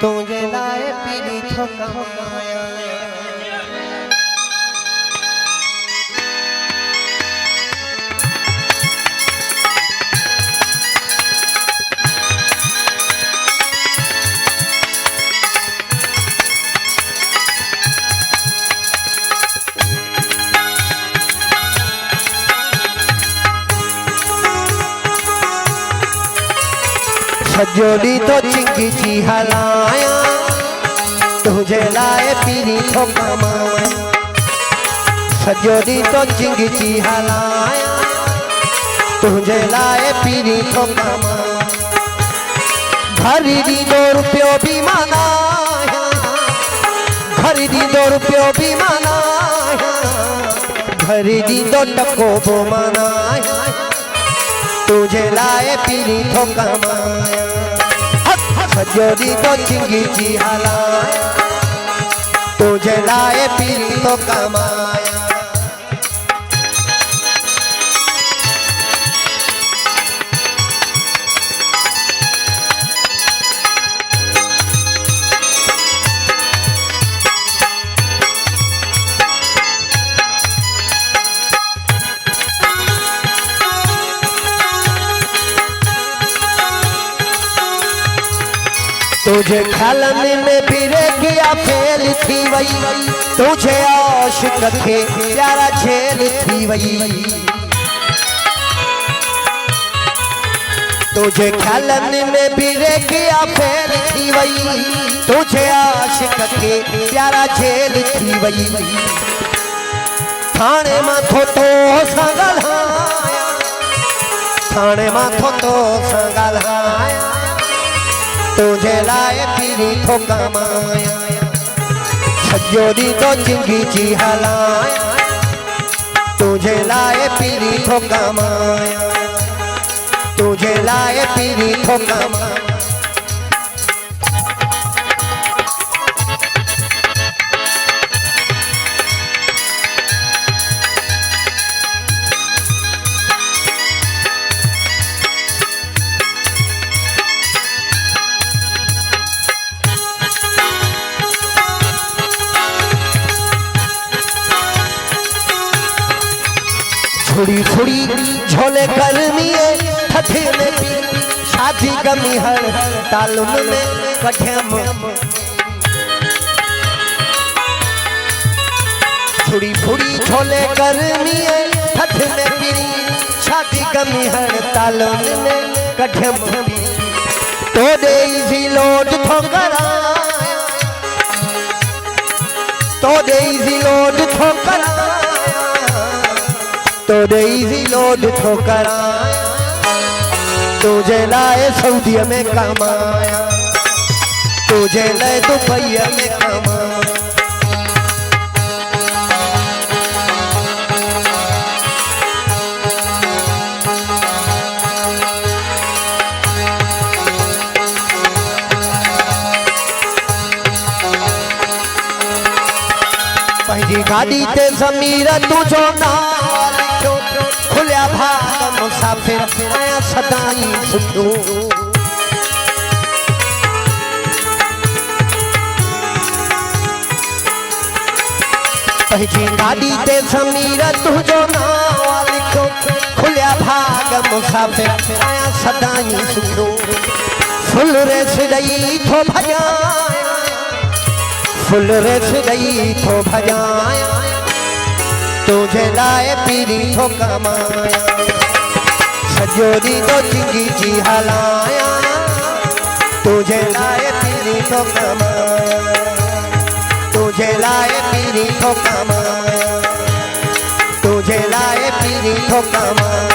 तुझे लाए पीरी थो कमाया। सजोड़ी तो चिंगी जी हलाया, तुझे लाए पीरी थो कमाया। सजोड़ी तो चिंगी जी हलाया, तुझे लाए पीरी थो कमाया। खरीदी 2 रुपयो भी मनाया, खरीदी 2 रुपयो भी मनाया, खरीदी 2 टको वो मनाया। तुझे लाए पीरी थो कमाया। सजोड़ी तो चिंगी जी हलाया, तुझे लाए पीरी थो कमाया। तुझे ख्यालने में फिरे गया फेल थी वही, तुझे आशिक के प्यारा झेल थी वही। तुझे ख्यालने में फिरे गया फेल थी वही, तुझे आशिक के प्यारा झेल थी वही। थाने माथो तो संगलाया, थाने माथो तो संगलाया, तुझे लाए पीरी थो कमाया। सजोड़ी तो चिंगी जी हलाया, तुझे लाए पीरी थो कमाया। तुझे लाए पीरी थो कमाया। थोड़ी थोड़ी झोले गर्मी ठठे में पी, शादी गमी हर तालुन में कठम। थोड़ी थोड़ी झोले गर्मी ठठे में पी, शादी गमी हर तालुन में कठम। तो दे इजी लोड ठोकराया, तो दे इजी लोड ठोकराया, तो डेज़ी लोड ठोकराया। तुझे लाए सऊदी में कमाया, तुझे लाए दुबई में कमाया। पहली गाड़ी ते ज़मीर तुझो नाल खुलिया भाग मुसाफिर आया सदाई सुठो। पहली गाड़ी ते ज़मीर तुझो नाल लिखो, खुलिया भाग मुसाफिर आया सदाई सुठो। फुल रेस ॾई थो भॼाया, फुल रेस ॾई थो भॼाया, तुझे लाए पीरी थो कमाया। सजोड़ी तो चिंगी जी हलाया, तुझे लाए पीरी थो कमाया। तुझे लाए पीरी थो कमाया, तुझे लाए पीरी थो कमाया।